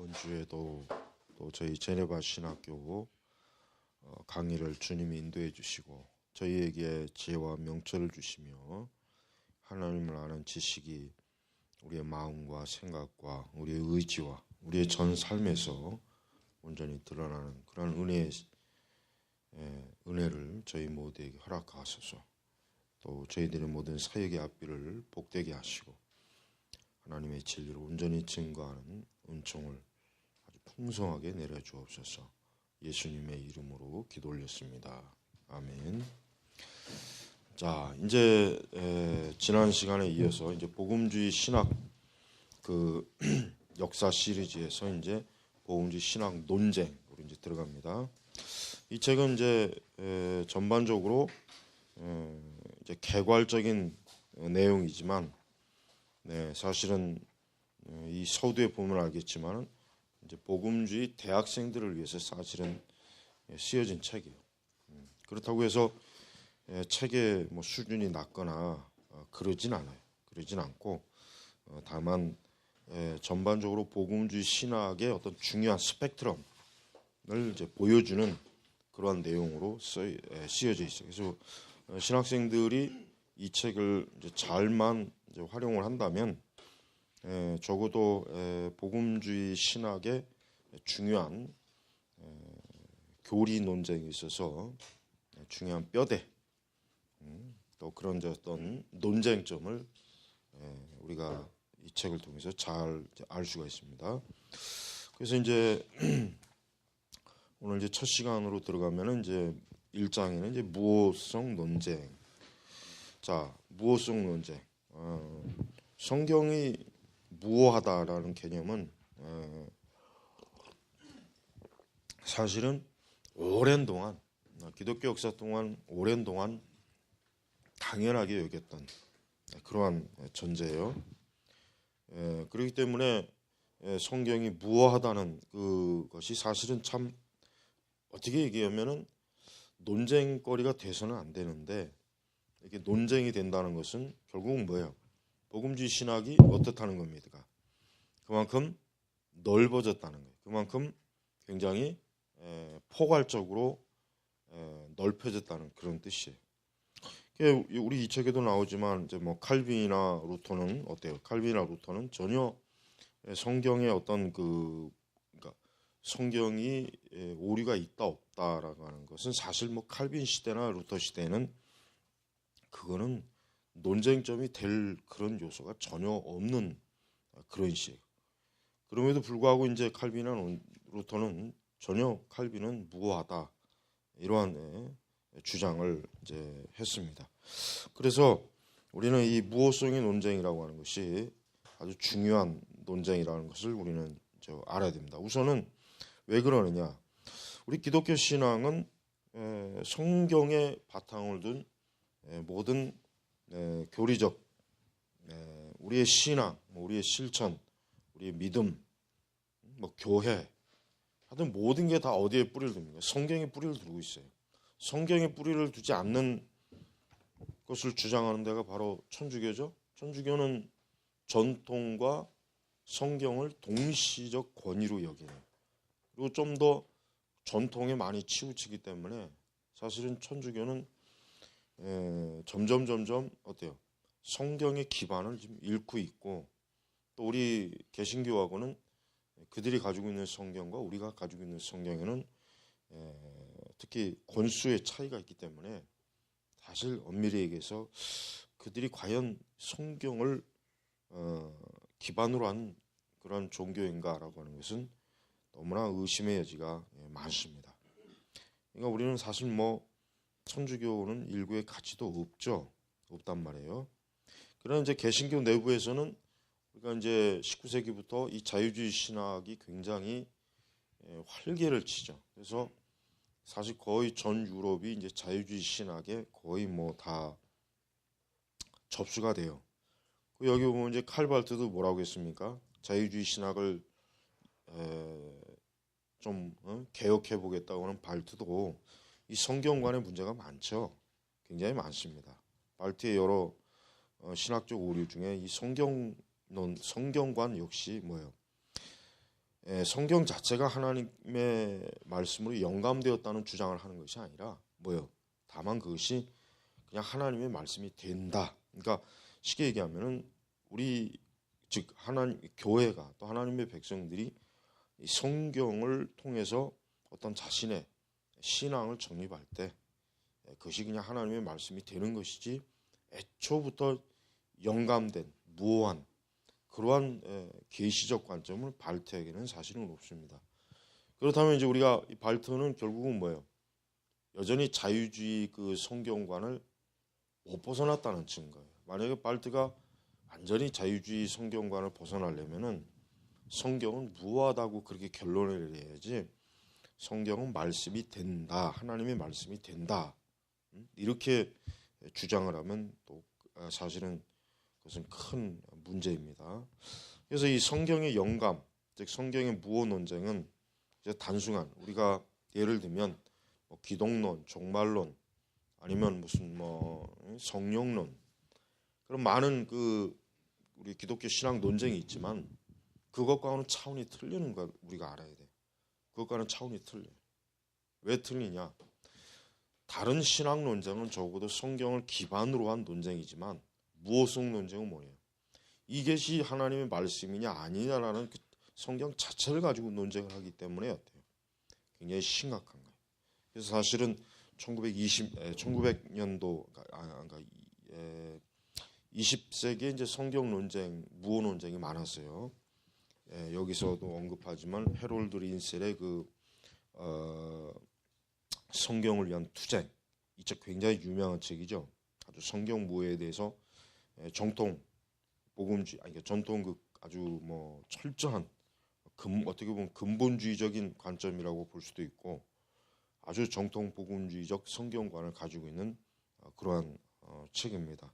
이번 주에도 또 저희 제네바 신학교 강의를 주님이 인도해 주시고 저희에게 지혜와 명철을 주시며 하나님을 아는 지식이 우리의 마음과 생각과 우리의 의지와 우리의 전 삶에서 온전히 드러나는 그런 은혜를 저희 모두에게 허락하소서. 또 저희들의 모든 사역의 앞뒤를 복되게 하시고 하나님의 진리를 온전히 증거하는 은총을 아주 풍성하게 내려주옵소서. 예수님의 이름으로 기도 올렸습니다. 아멘. 자, 이제 지난 시간에 이어서 이제 복음주의 신학 그 역사 시리즈에서 이제 복음주의 신학 논쟁으로 이제 들어갑니다. 이 책은 이제 전반적으로 이제 개괄적인 내용이지만, 사실은 이 서두에 보면 알겠지만 이제 복음주의 대학생들을 위해서 사실은 쓰여진 책이에요. 그렇다고 해서 책의 뭐 수준이 낮거나 그러진 않아요. 그러진 않고 다만 전반적으로 복음주의 신학의 어떤 중요한 스펙트럼을 이제 보여주는 그러한 내용으로 쓰여져 있어요. 그래서 신학생들이 이 책을 이제 잘만 이제 활용을 한다면 적어도 복음주의 신학의 중요한 교리 논쟁에 있어서 중요한 뼈대, 또 그런 어떤 논쟁점을 우리가 이 책을 통해서 잘 알 수가 있습니다. 그래서 이제 오늘 이제 첫 시간으로 들어가면은 이제 1장에는 이제 무호성 논쟁. 자, 무호성 논쟁. 성경이 무호하다라는 개념은 사실은 오랜 동안 기독교 역사 동안 오랜 동안 당연하게 여겼던 그러한 전제예요. 그렇기 때문에 성경이 무호하다는 그것이 사실은 참 어떻게 얘기하면은 논쟁거리가 돼서는 안 되는데, 이게 논쟁이 된다는 것은 결국은 뭐예요? 복음주의 신학이 어떻다는 겁니까? 그만큼 넓어졌다는 거예요. 그만큼 굉장히 포괄적으로 넓혀졌다는 그런 뜻이에요. 우리 이 책에도 나오지만 이제 뭐 칼빈이나 루터는 어때요? 칼빈이나 루터는 전혀 성경의 어떤 그러니까 성경이 오류가 있다 없다라고 하는 것은 사실 뭐 칼빈 시대나 루터 시대에는 그거는 논쟁점이 될 그런 요소가 전혀 없는 그런 시예요. 그럼에도 불구하고 이제 칼빈이나 루터는 전혀 칼빈은 무고하다 이러한 주장을 이제 했습니다. 그래서 우리는 이 무호성의 논쟁이라고 하는 것이 아주 중요한 논쟁이라는 것을 우리는 알아야 됩니다. 우선은 왜 그러느냐? 우리 기독교 신앙은 성경의 바탕을 둔 모든 교리적 우리의 신앙, 우리의 실천, 우리의 믿음, 뭐 교회, 하여튼 모든 게 다 어디에 뿌리를 둡니까? 성경에 뿌리를 두고 있어요. 성경에 뿌리를 두지 않는 것을 주장하는 데가 바로 천주교죠. 천주교는 전통과 성경을 동시적 권위로 여기는, 그리고 좀 더 전통에 많이 치우치기 때문에 사실은 천주교는 점점 어때요? 성경의 기반을 지금 잃고 있고, 또 우리 개신교하고는 그들이 가지고 있는 성경과 우리가 가지고 있는 성경에는 특히 권수의 차이가 있기 때문에 사실 엄밀히 얘기해서 그들이 과연 성경을 기반으로 한 그런 종교인가라고 하는 것은 너무나 의심의 여지가 많습니다. 그러니까 우리는 사실 뭐 천주교는 일구의 가치도 없단 말이에요. 그러나 이제 개신교 내부에서는 우리가 이제 19세기부터 이 자유주의 신학이 굉장히 활개를 치죠. 그래서 사실 거의 전 유럽이 이제 자유주의 신학에 거의 뭐 다 접수가 돼요. 여기 보면 이제 칼발트도 뭐라고 했습니까? 자유주의 신학을 좀 개혁해 보겠다고 하는 발트도 이 성경관의 문제가 많죠. 굉장히 많습니다. 발트의 여러 신학적 오류 중에 이 성경관 역시 뭐예요? 성경 자체가 하나님의 말씀으로 영감되었다는 주장을 하는 것이 아니라 뭐요? 다만 그것이 그냥 하나님의 말씀이 된다. 그러니까 쉽게 얘기하면은 우리 즉 하나님 교회가 또 하나님의 백성들이 이 성경을 통해서 어떤 자신의 신앙을 정립할 때 그것이 그냥 하나님의 말씀이 되는 것이지 애초부터 영감된 무오한 그러한 계시적 관점을 발트에게는 사실은 없습니다. 그렇다면 이제 우리가 이 발트는 결국은 뭐예요? 여전히 자유주의 그 성경관을 못 벗어났다는 증거예요. 만약에 발트가 완전히 자유주의 성경관을 벗어나려면은 성경은 무하다고 그렇게 결론을 내야지 성경은 말씀이 된다. 하나님의 말씀이 된다. 이렇게 주장을 하면 또 사실은 그것은 큰 문제입니다. 그래서 이 성경의 영감, 즉 성경의 무호 논쟁은 이제 단순한 우리가 예를 들면 뭐 기독론, 종말론 아니면 무슨 뭐 성령론 그런 많은 그 우리 기독교 신앙 논쟁이 있지만 그것과는 차원이 틀리는 걸 우리가 알아야 돼. 그것과는 차원이 틀려. 왜 틀리냐? 다른 신앙 논쟁은 적어도 성경을 기반으로 한 논쟁이지만 무호성 논쟁은 뭐예요? 이것이 하나님의 말씀이냐 아니냐라는 그 성경 자체를 가지고 논쟁을 하기 때문에 어때요? 굉장히 심각한 거예요. 그래서 사실은 1900년도 그러니까 20세기에 이제 성경 논쟁, 무호 논쟁이 많았어요. 여기서도 언급하지만 해롤드 린셀의 그 성경을 위한 투쟁, 이 책 굉장히 유명한 책이죠. 아주 성경 무호에 대해서 정통 복음주의, 아니 전통 그 아주 뭐 철저한 어떻게 보면 근본주의적인 관점이라고 볼 수도 있고 아주 정통 복음주의적 성경관을 가지고 있는 그러한 책입니다.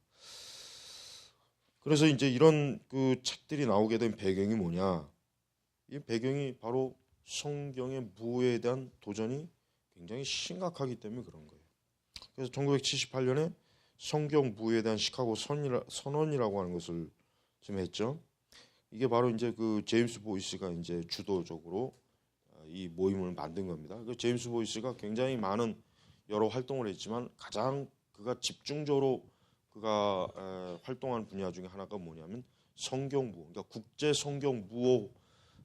그래서 이제 이런 그 책들이 나오게 된 배경이 뭐냐? 이 배경이 바로 성경의 무호에 대한 도전이 굉장히 심각하기 때문에 그런 거예요. 그래서 1978년에 성경 무호에 대한 시카고 선언이라고 하는 것을 좀 했죠. 이게 바로 이제 그 제임스 보이스가 이제 주도적으로 이 모임을 만든 겁니다. 그 제임스 보이스가 굉장히 많은 여러 활동을 했지만 가장 그가 집중적으로 그가 활동한 분야 중에 하나가 뭐냐면 성경 무호, 그러니까 국제 성경 무호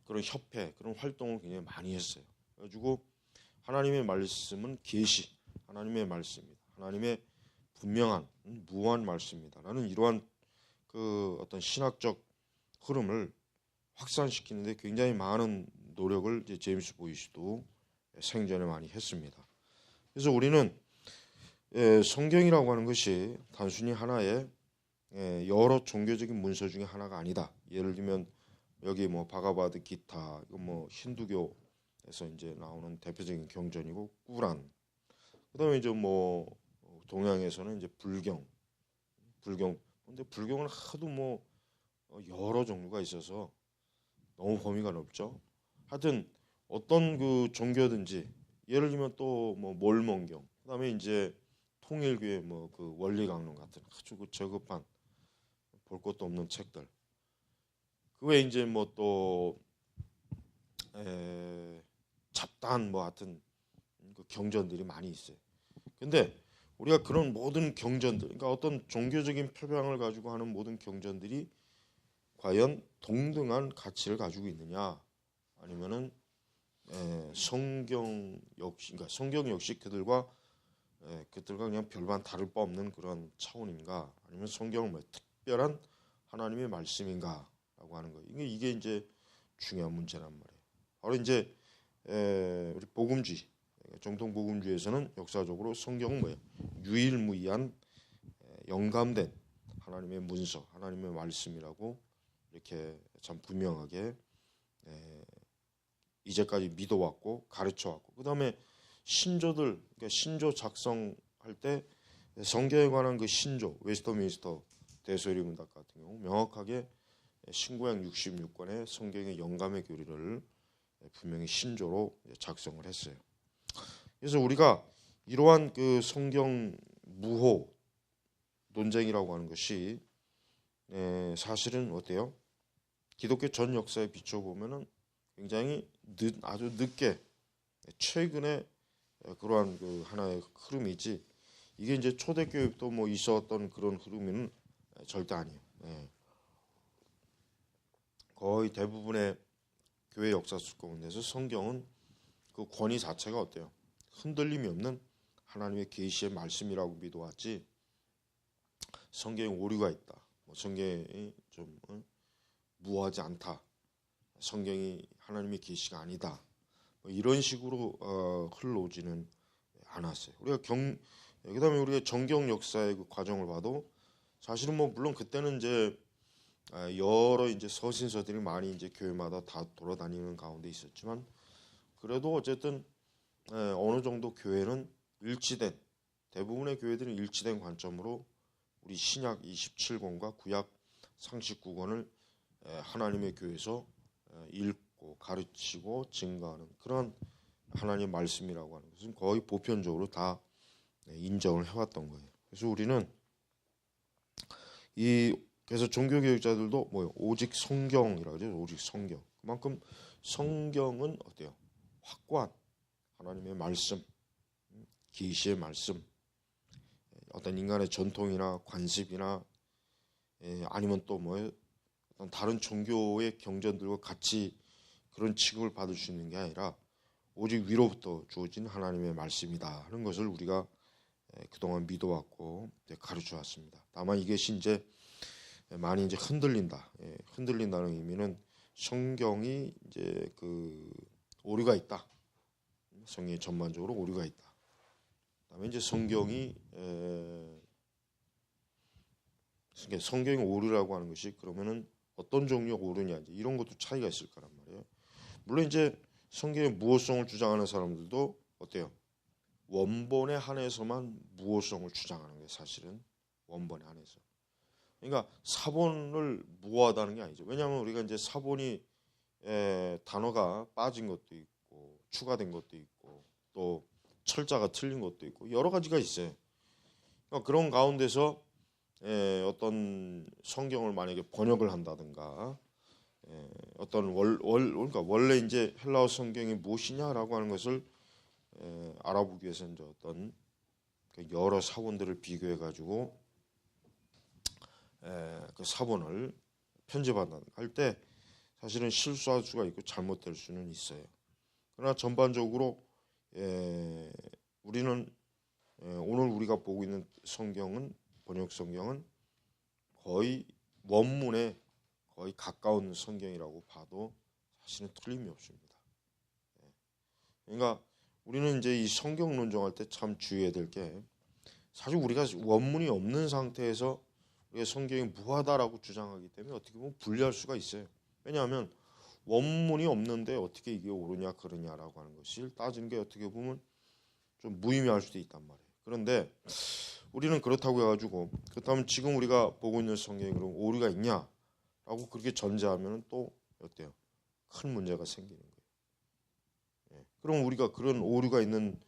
그런 협회 그런 활동을 굉장히 많이 했어요. 그래가지고 하나님의 말씀은 계시, 하나님의 말씀입니다. 하나님의 분명한 무한 말씀입니다라는 이러한 그 어떤 신학적 흐름을 확산시키는데 굉장히 많은 노력을 이제 제임스 보이스도 생전에 많이 했습니다. 그래서 우리는 성경이라고 하는 것이 단순히 하나의 여러 종교적인 문서 중에 하나가 아니다. 예를 들면 여기 뭐 바가바드 기타, 이거 뭐 힌두교에서 이제 나오는 대표적인 경전이고 꾸란. 그다음에 이제 뭐 동양에서는 이제 불경. 근데 불경은 하도 뭐 여러 종류가 있어서 너무 범위가 넓죠. 하여튼 어떤 그 종교든지 예를 들면 또 뭐 몰몬경, 그다음에 이제 통일교의 뭐 그 원리강론 같은 아주 그 저급한 볼 것도 없는 책들. 그 외에 이제 뭐 또 잡다한 뭐 하여튼 그 경전들이 많이 있어요. 근데 우리가 그런 모든 경전들, 그러니까 어떤 종교적인 표방을 가지고 하는 모든 경전들이 과연 동등한 가치를 가지고 있느냐, 아니면은 성경 역시, 그러니까 성경 역시 그들과 그냥 별반 다를 바 없는 그런 차원인가, 아니면 성경은 뭐 특별한 하나님의 말씀인가라고 하는 거. 이게 이제 중요한 문제란 말이에요. 바로 이제 우리 복음주의, 정통 복음주의에서는 역사적으로 성경은 뭐예요? 유일무이한 영감된 하나님의 문서, 하나님의 말씀이라고 이렇게 참 분명하게 이제까지 믿어왔고 가르쳐왔고, 그 다음에 신조들, 그러니까 신조 작성할 때 성경에 관한 그 신조, 웨스터민스터 대소리문답 같은 경우 명확하게 신구약 66권의 성경의 영감의 교리를 분명히 신조로 작성을 했어요. 그래서 우리가 이러한 그 성경 무호 논쟁이라고 하는 것이 사실은 어때요? 기독교 전 역사에 비춰보면은 굉장히 아주 늦게 최근에 그러한 그 하나의 흐름이지 이게 이제 초대교회도 뭐 있었던 그런 흐름은 절대 아니에요. 예. 거의 대부분의 교회 역사 속 가운데서 성경은 그 권위 자체가 어때요? 흔들림이 없는 하나님의 계시의 말씀이라고 믿어왔지 성경에 오류가 있다. 뭐 성경이 좀 무하지 않다. 성경이 하나님의 계시가 아니다. 뭐 이런 식으로 흘러오지는 않았어요. 우리가 그다음에 우리가 정경 역사의 그 과정을 봐도 사실은 뭐 물론 그때는 이제 여러 이제 서신서들이 많이 이제 교회마다 다 돌아다니는 가운데 있었지만 그래도 어쨌든 어느 정도 교회는 일치된 대부분의 교회들은 일치된 관점으로 우리 신약 27권과 구약 39권을 하나님의 교회에서 읽고 가르치고 증거하는 그런 하나님의 말씀이라고 하는 것은 거의 보편적으로 다 인정을 해왔던 거예요. 그래서 우리는 그래서 종교교육자들도 뭐요? 오직 성경이라고 하죠. 오직 성경. 그만큼 성경은 어때요? 확고한 하나님의 말씀, 계시의 말씀, 어떤 인간의 전통이나 관습이나 아니면 또 뭐 어떤 다른 종교의 경전들과 같이 그런 취급을 받을 수 있는 게 아니라 오직 위로부터 주어진 하나님의 말씀이다 하는 것을 우리가 그동안 믿어왔고 가르쳐 왔습니다. 다만 이것이 이제 많이 이제 흔들린다. 흔들린다는 의미는 성경이 이제 그 오류가 있다. 성경이 전반적으로 오류가 있다. 그다음에 이제 성경이 오류라고 하는 것이 그러면은 어떤 종류의 오류냐 이제 이런 것도 차이가 있을 거란 말이에요. 물론 이제 성경의 무호성을 주장하는 사람들도 어때요? 원본에 한해서만 무호성을 주장하는 게 사실은 원본에 한해서. 그러니까 사본을 무호하다는 게 아니죠. 왜냐하면 우리가 이제 사본이 단어가 빠진 것도 있고 추가된 것도 있고 또 철자가 틀린 것도 있고 여러 가지가 있어요. 그러니까 그런 가운데서 어떤 성경을 만약에 번역을 한다든가 어떤 그러니까 원래 이제 헬라어 성경이 무엇이냐라고 하는 것을 알아보기 위해서 이제 어떤 여러 사본들을 비교해 가지고 그 사본을 편집한다 할 때 사실은 실수할 수가 있고 잘못될 수는 있어요. 그러나 전반적으로 우리는 오늘 우리가 보고 있는 성경은 번역 성경은 거의 원문에 거의 가까운 성경이라고 봐도 사실은 틀림이 없습니다. 그러니까 우리는 이제 이 성경 논정할 때 참 주의해야 될 게 사실 우리가 원문이 없는 상태에서 우리가 성경이 무하다라고 주장하기 때문에 어떻게 보면 불리할 수가 있어요. 왜냐하면 원문이 없는데 어떻게 이게 옳으냐 그러냐라고 하는 것을 따지는 게 어떻게 보면 좀 무의미할 수도 있단 말이에요. 그런데 우리는 그렇다고 해가지고 그렇다면 지금 우리가 보고 있는 성경에 그럼 오류가 있냐라고 그렇게 전제하면 또 어때요? 큰 문제가 생기는 거예요. 그럼 우리가 그런 오류가 있는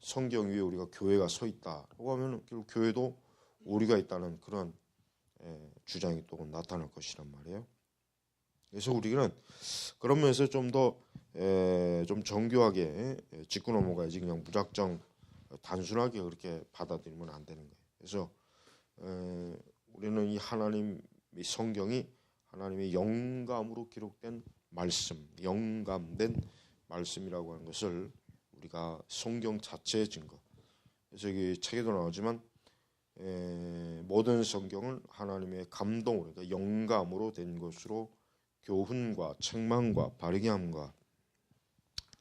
성경 위에 우리가 교회가 서 있다라고 하면 결국 교회도 오류가 있다는 그런 주장이 또 나타날 것이란 말이에요. 그래서 우리는 그런 면에서 좀 더 좀 정교하게 짚고 넘어가야지 그냥 무작정 단순하게 그렇게 받아들이면 안 되는 거예요. 그래서 우리는 이 하나님의 성경이 하나님의 영감으로 기록된 말씀, 영감된 말씀이라고 하는 것을 우리가 성경 자체의 증거. 그래서 이 책에도 나오지만 모든 성경은 하나님의 감동으로, 그러니까 영감으로 된 것으로 교훈과 책망과 바르게 함과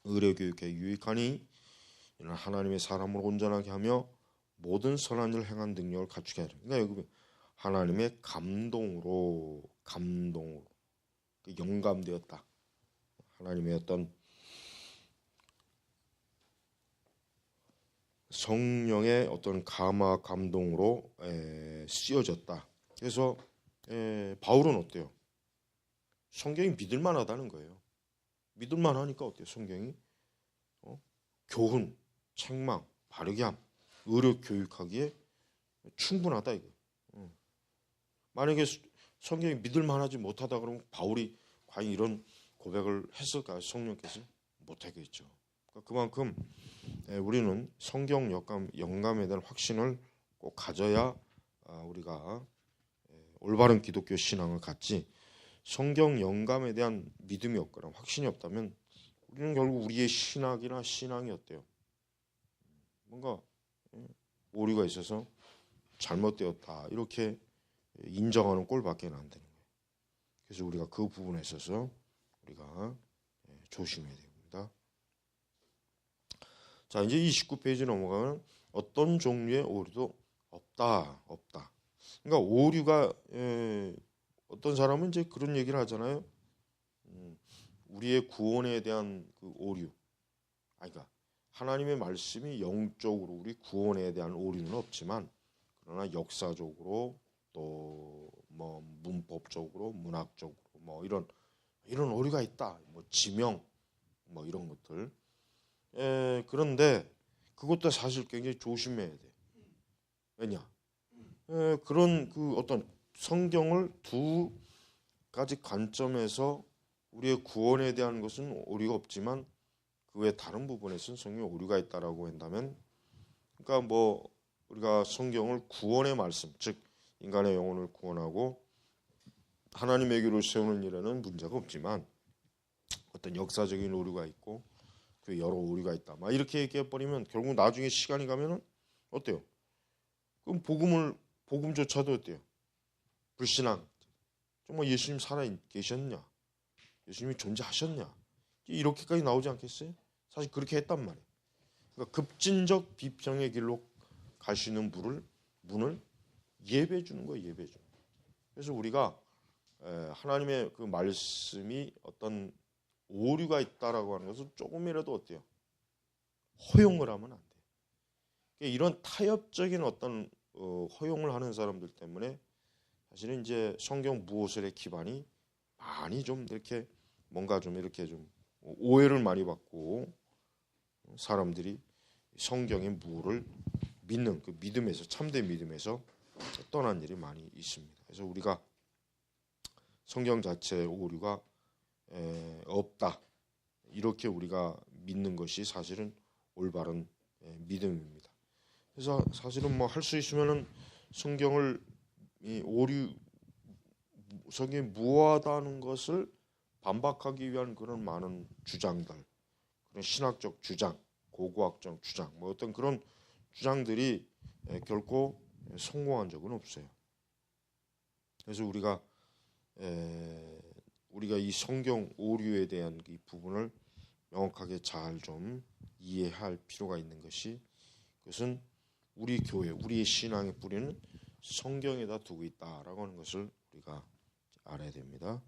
의뢰 교육에 유익하니 이는 하나님의 사람을 온전하게 하며 모든 선한 일을 행한 능력을 갖추게 하리라. 그러니까 여기 하나님의 감동으로 영감되었다. 하나님의 어떤 성령의 어떤 감화 감동으로 쓰여졌다. 그래서 바울은 어때요? 성경이 믿을만하다는 거예요. 믿을만하니까 어때요? 성경이 교훈, 책망, 바르게 함, 의료 교육하기에 충분하다 이거. 만약에 성경이 믿을만하지 못하다 그러면 바울이 과연 이런 고백을 했을까요? 성령께서 못하겠죠. 그만큼 우리는 성경 영감에 대한 확신을 꼭 가져야 우리가 올바른 기독교 신앙을 갖지, 성경 영감에 대한 믿음이 없거나 확신이 없다면 우리는 결국 우리의 신앙이 어때요? 뭔가 오류가 있어서 잘못되었다 이렇게 인정하는 꼴밖에 안 되는 거예요. 그래서 우리가 그 부분에 있어서 우리가 조심해야 됩니다. 자, 이제 29페이지 넘어가면 어떤 종류의 오류도 없다. 그러니까 오류가 어떤 사람은 이제 그런 얘기를 하잖아요. 우리의 구원에 대한 그 오류. 그러니까 하나님의 말씀이 영적으로 우리 구원에 대한 오류는 없지만, 그러나 역사적으로 또 뭐 문법적으로, 문학적으로 뭐 이런 오류가 있다. 뭐 지명 뭐 이런 것들. 그런데 그것도 사실 굉장히 조심해야 돼. 왜냐? 그런 그 어떤 성경을 두 가지 관점에서 우리의 구원에 대한 것은 오류가 없지만 그 외 다른 부분에서는 성경에 오류가 있다라고 한다면, 그러니까 뭐 우리가 성경을 구원의 말씀, 즉 인간의 영혼을 구원하고 하나님에게로 세우는 일에는 문제가 없지만 어떤 역사적인 오류가 있고 그 여러 오류가 있다. 막 이렇게 얘기해 버리면 결국 나중에 시간이 가면은 어때요? 그럼 복음조차도 어때요? 불신앙. 정말 예수님 살아 계셨냐? 예수님이 존재하셨냐? 이렇게까지 나오지 않겠어요? 사실 그렇게 했단 말이에요. 그러니까 급진적 비평의 길로 갈 수 있는 문을 예배해 주는 거예요. 예배해 주는 거예요. 그래서 우리가 하나님의 그 말씀이 어떤 오류가 있다라고 하는 것을 조금이라도 어때요? 허용을 하면 안 돼요. 그러니까 이런 타협적인 어떤 허용을 하는 사람들 때문에 사실은 이제 성경 무엇의 기반이 많이 좀 이렇게 뭔가 좀 이렇게 좀 오해를 많이 받고 사람들이 성경의 무를 믿는 그 믿음에서, 참된 믿음에서 떠난 일이 많이 있습니다. 그래서 우리가 성경 자체의 오류가 없다 이렇게 우리가 믿는 것이 사실은 올바른 믿음입니다. 그래서 사실은 뭐 할 수 있으면은 성경을 성경이 무하다는 것을 반박하기 위한 그런 많은 주장들, 그런 신학적 주장, 고고학적 주장, 뭐 어떤 그런 주장들이 결코 성공한 적은 없어요. 그래서 우리가 이 성경 오류에 대한 이 부분을 명확하게 잘 좀 이해할 필요가 있는 것이, 그것은 우리 교회, 우리의 신앙의 뿌리는 성경에다 두고 있다라고 하는 것을 우리가 알아야 됩니다.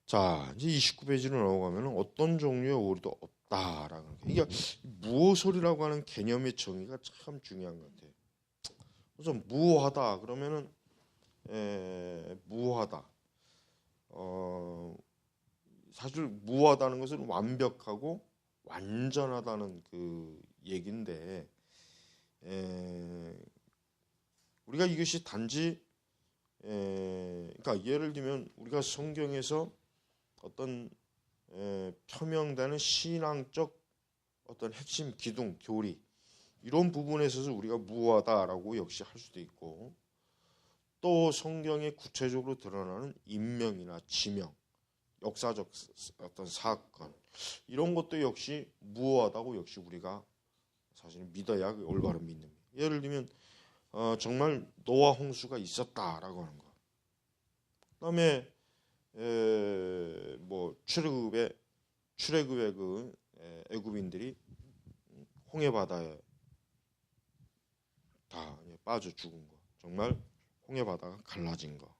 자, 이제 29페이지로 넘어가면 어떤 종류의 오류도 없다라는 게, 이게 무엇소리라고 하는 개념의 정의가 참 중요한 것 같아요. 그래서 무하다 그러면은 무하다. 사실 무하다는 것은 완벽하고 완전하다는 그 얘기인데, 우리가 이것이 단지 그러니까 예를 들면 우리가 성경에서 어떤 표명되는 신앙적 어떤 핵심 기둥, 교리 이런 부분에 있어서 우리가 무하다라고 역시 할 수도 있고, 또 성경에 구체적으로 드러나는 인명이나 지명, 역사적 어떤 사건 이런 것도 역시 무하다고 역시 우리가 사실 믿어야 올바른 믿음이에요. 예를 들면 정말 노아 홍수가 있었다라고 하는 거. 그다음에 뭐 출애굽의 그 애굽인들이 홍해 바다에 다 빠져 죽은 거. 정말 홍해 바다가 갈라진 거.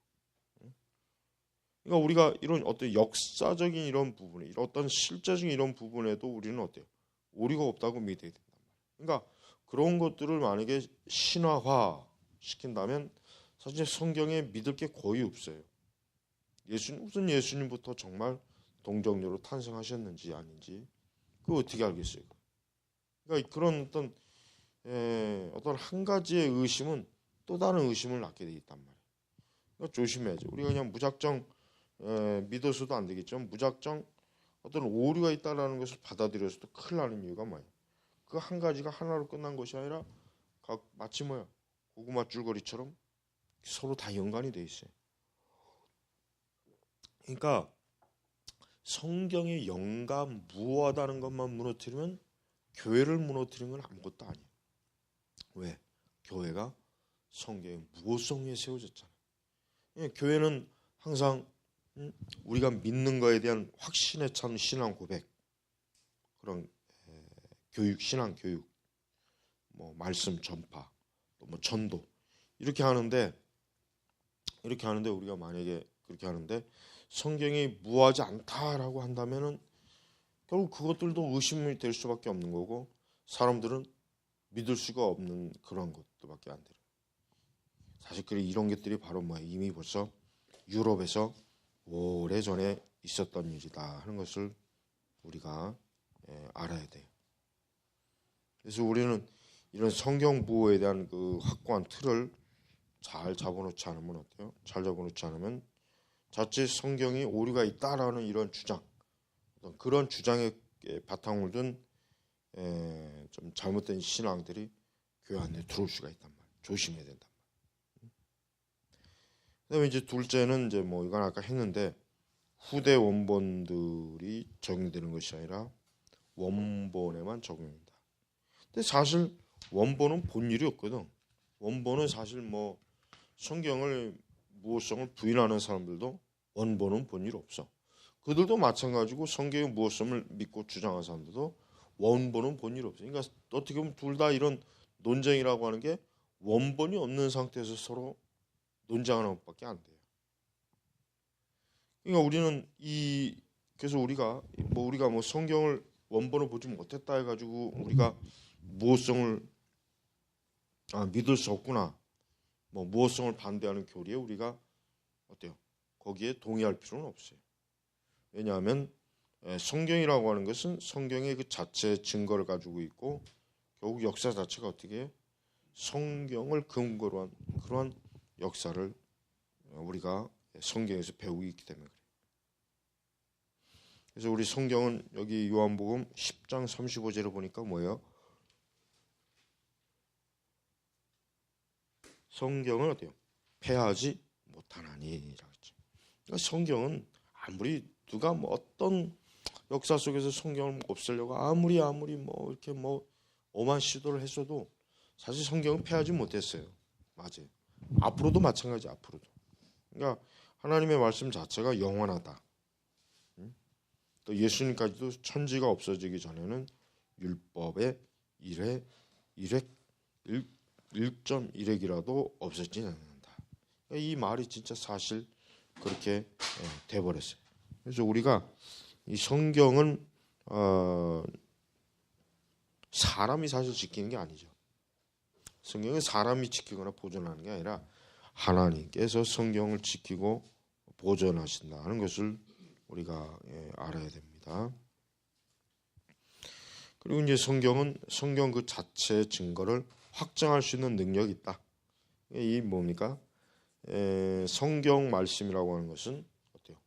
그러니까 우리가 이런 어떤 역사적인 이런 부분에, 이런 어떤 실제적인 이런 부분에도 우리는 어때요? 오류가 없다고 믿어야 된단 말이에요. 그러니까 그런 것들을 만약에 신화화 시킨다면 사실 성경에 믿을 게 거의 없어요. 무슨 예수님부터 정말 동정녀로 탄생하셨는지 아닌지 그거 어떻게 알겠어요? 그러니까 그런 어떤 한 가지의 의심은 또 다른 의심을 낳게 돼 있단 말이에요. 그러니까 조심해야죠. 우리가 그냥 무작정 믿어서도 안 되겠지만 무작정 어떤 오류가 있다라는 것을 받아들여서도 큰일 나는 이유가 뭐예요? 그 한 가지가 하나로 끝난 것이 아니라 마치 뭐야 고구마 줄거리처럼 서로 다 연관이 돼 있어요. 그러니까 성경의 영감 무하다는 것만 무너뜨리면 교회를 무너뜨리는 건 아무것도 아니에요. 왜? 교회가 성경의 무호성 위에 세워졌잖아요. 교회는 항상 우리가 믿는 거에 대한 확신에 찬 신앙 고백, 그런 교육, 신앙 교육, 뭐 말씀 전파, 또 뭐 전도 이렇게 하는데 우리가 만약에 그렇게 하는데 성경이 무하지 않다라고 한다면은 결국 그것들도 의심이 될 수밖에 없는 거고 사람들은 믿을 수가 없는 그런 것들밖에 안 돼요. 사실 이런 것들이 바로 이미 벌써 유럽에서 오래전에 있었던 일이다 하는 것을 우리가 알아야 돼요. 그래서 우리는 이런 성경 부호에 대한 그 확고한 틀을 잘 잡아놓지 않으면 어때요? 잘 잡아놓지 않으면 자칫 성경이 오류가 있다라는 이런 주장, 그런 주장에 바탕을 둔 좀 잘못된 신앙들이 교회 안에 들어올 수가 있단 말이에요. 조심해야 된단 말이에요. 그다음에 이제 둘째는 이제 뭐 이건 아까 했는데 후대 원본들이 적용되는 것이 아니라 원본에만 적용된다. 근데 사실 원본은 본 일이 없거든. 원본은 사실 뭐 성경을 무호성을 부인하는 사람들도 원본은 본 일 없어. 그들도 마찬가지고 성경의 무호성을 믿고 주장하는 사람들도 원본은 본 일 없어. 그러니까 어떻게 보면 둘 다 이런 논쟁이라고 하는 게 원본이 없는 상태에서 서로 논쟁하는 것밖에 안 돼요. 그러니까 우리는 그래서 우리가 뭐 성경을 원본을 보지 못했다 해가지고 우리가 무호성을 믿을 수 없구나. 뭐 무호성을 반대하는 교리에 우리가 어때요? 거기에 동의할 필요는 없어요. 왜냐하면 성경이라고 하는 것은 성경의 그 자체의 증거를 가지고 있고 결국 역사 자체가 어떻게 해요? 성경을 근거로 한 그러한 역사를 우리가 성경에서 배우고 있기 때문에 그래요. 그래서 우리 성경은 여기 요한복음 10장 35절에 보니까 뭐예요? 성경은 어때요? 패하지 못하나니라고 했죠. 그러니까 성경은 아무리 누가 뭐 어떤 역사 속에서 성경을 없애려고 아무리 뭐 이렇게 뭐 오만 시도를 했어도 사실 성경은 패하지 못했어요. 맞아요. 앞으로도 마찬가지. 앞으로도. 그러니까 하나님의 말씀 자체가 영원하다. 또 예수님까지도 천지가 없어지기 전에는 율법의 1.1핵이라도 없어지지 않는다. 그러니까 이 말이 진짜 사실 그렇게 돼버렸어요. 그래서 우리가 이 성경은 사람이 사실 지키는 게 아니죠. 성경은 사람이 지키거나 보존하는 게 아니라 하나님께서 성경을 지키고 보존하신다는 것을 우리가 알아야 됩니다. 그리고 이제 성경은 성경 그 자체의 증거를 확정할 수 있는 능력이 있다. 이 뭡니까? 성경 말씀이라고 하는 것은 어때요?